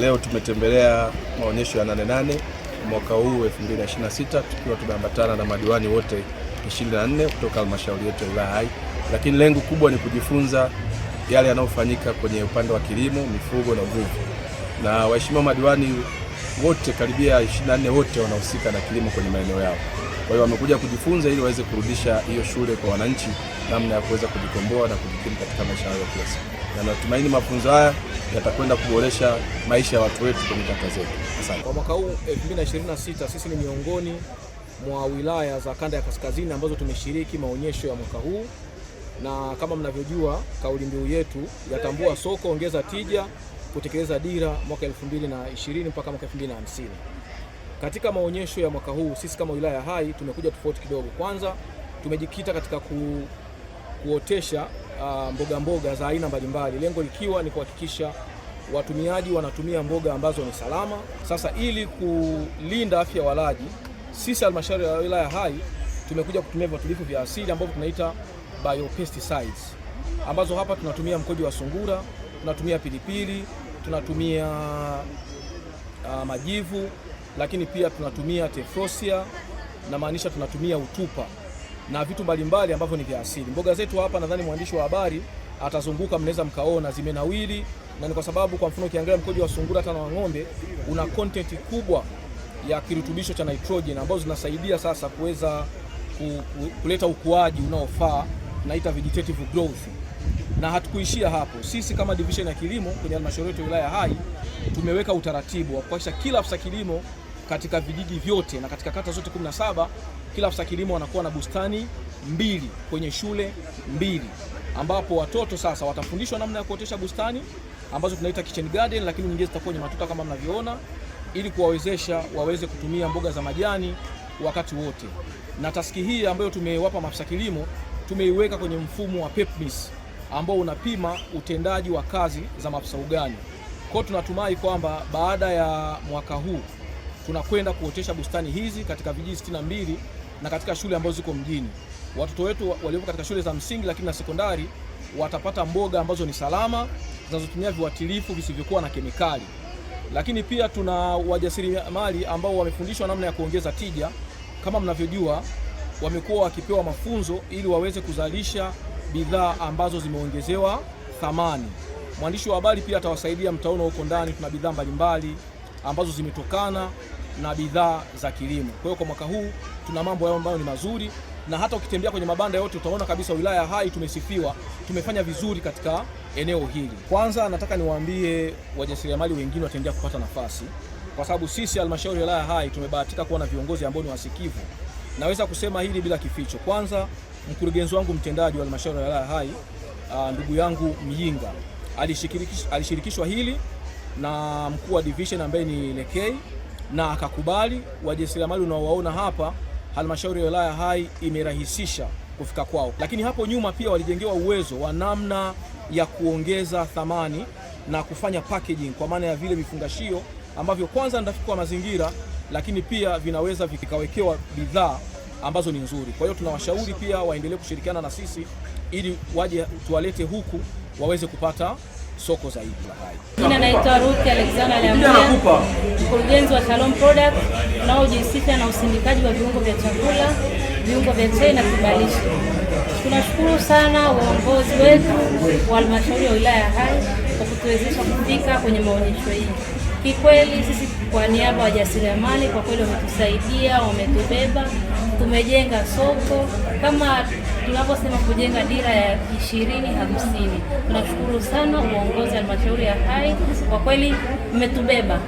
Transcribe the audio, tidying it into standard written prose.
Leo tumetembelea maonyesho ya Nane Nane mwaka huu 2026 tukiwa tumeambatana na madiwani wote 24 kutoka halmashauri yetu ya wilaya Hai, lakini lengo kubwa ni kujifunza yale yanayofanyika kwenye upande wa kilimo, mifugo na uvuvi. Na waheshimiwa madiwani wote karibia 24 wote wanahusika na kilimo kwenye maeneo yao. Kwa hiyo wamekuja kujifunza ili waweze kurudisha hiyo shule kwa wananchi, namna ya kuweza kujikomboa na kujikimu katika maisha yao ya kila siku. Na natumaini mafunzo haya yatakwenda kuboresha maisha ya watu wetu kwenye kata zetu. Asante. Kwa mwaka huu 2026 sisi ni miongoni mwa wilaya za kanda ya kaskazini ambazo tumeshiriki maonyesho ya mwaka huu, na kama mnavyojua kauli mbiu yetu yatambua soko, ongeza tija, kutekeleza dira mwaka 2020 mpaka mwaka 2050. Katika maonyesho ya mwaka huu sisi kama wilaya Hai tumekuja tofauti kidogo. Kwanza tumejikita katika kuotesha mboga za aina mbalimbali, lengo likiwa ni kuhakikisha watumiaji wanatumia mboga ambazo ni salama. Sasa ili kulinda afya ya walaji, sisi halmashauri ya wilaya Hai tumekuja kutumia viuatilifu vya asili ambavyo tunaita biopesticides, ambazo hapa tunatumia mkojo wa sungura, tunatumia pilipili, tunatumia majivu, lakini pia tunatumia tefrosia, na maanisha tunatumia utupa na vitu mbalimbali ambavyo ni vya asili. Mboga zetu hapa, nadhani mwandishi wa habari atazunguka, mnaweza mkaona zimenawili, na ni kwa sababu kwa mfano ukiangalia mkojo wa sungura hata na ng'ombe una content kubwa ya kirutubisho cha nitrogen ambazo zinasaidia sasa kuweza kuleta ukuaji unaofaa, tunaita vegetative growth. Na hatukuishia hapo. Sisi kama division ya kilimo kwenye halmashauri yetu ya wilaya Hai tumeweka utaratibu wa kuhakikisha kila afisa kilimo katika vijiji vyote na katika kata zote 17, kila afisa kilimo wanakuwa na bustani 2 kwenye shule 2, ambapo watoto sasa watafundishwa namna ya kuotesha bustani ambazo tunaita kitchen garden, lakini nyingine zitakuwa kwenye matuta kama mnavyoona, ili kuwawezesha waweze kutumia mboga za majani wakati wote. Na taski hii ambayo tumewapa maafisa kilimo tumeiweka kwenye mfumo wa PEPMIS ambao unapima utendaji wa kazi za maafisa ugani. Kwa tunatumai kwamba baada ya mwaka huu tunakwenda kuotesha bustani hizi katika vijiji 62 na katika shule ambazo ziko mjini. Watoto wetu walio katika shule za msingi lakini na sekondari watapata mboga ambazo ni salama, zinazotumia viuatilifu visivyokuwa na kemikali. Lakini pia tuna wajasiriamali ambao wamefundishwa namna ya kuongeza tija. Kama mnavyojua, wamekuwa wakipewa mafunzo ili waweze kuzalisha bidhaa ambazo zimeongezewa thamani. Mwandishi wa habari pia atawasaidia, mtaona huko ndani tuna bidhaa mbalimbali ambazo zimetokana na bidhaa za kilimo. Kwa hiyo kwa mwaka huu tuna mambo ambayo ni mazuri, na hata ukitembea kwenye mabanda yote utaona kabisa wilaya Hai tumesifiwa, tumefanya vizuri katika eneo hili. Kwanza nataka niwaambie wajasiriamali wengine wataendelea kupata nafasi, kwa sababu sisi halmashauri ya wilaya Hai tumebahatika kuwa na viongozi ambao ni wasikivu. Naweza kusema hili bila kificho. Kwanza mkurugenzi wangu mtendaji wa halmashauri ya wilaya Hai, ndugu yangu Myinga, alishirikishwa hili na mkuu wa division ambaye ni Lekei, na akakubali. Wajasiriamali unaowaona hapa halmashauri ya wilaya Hai imerahisisha kufika kwao, lakini hapo nyuma pia walijengewa uwezo wa namna ya kuongeza thamani na kufanya packaging, kwa maana ya vile vifungashio ambavyo kwanza ndafiki kwa mazingira, lakini pia vinaweza vikawekewa bidhaa ambazo ni nzuri. Kwa hiyo tunawashauri pia waendelee kushirikiana na sisi ili waje tuwalete huku waweze kupata soko zaidi la Hai. Mimi naitwa Ruth Alexander Lambia, mkurugenzi wa Shalom Product unaojihusisha na usindikaji wa viungo vya chakula, viungo vya chai na kubalisha. Tunashukuru sana uongozi wetu wa halmashauri ya wilaya ya Hai kwa kutuwezesha kufika kwenye maonyesho hii. Kikweli sisi kwa niaba ya wajasiriamali kwa kweli wametusaidia, wametubeba, tumejenga soko kama tunaposema kujenga dira ya 2050. Tunashukuru sana uongozi wa halmashauri ya Hai, kwa kweli mmetubeba.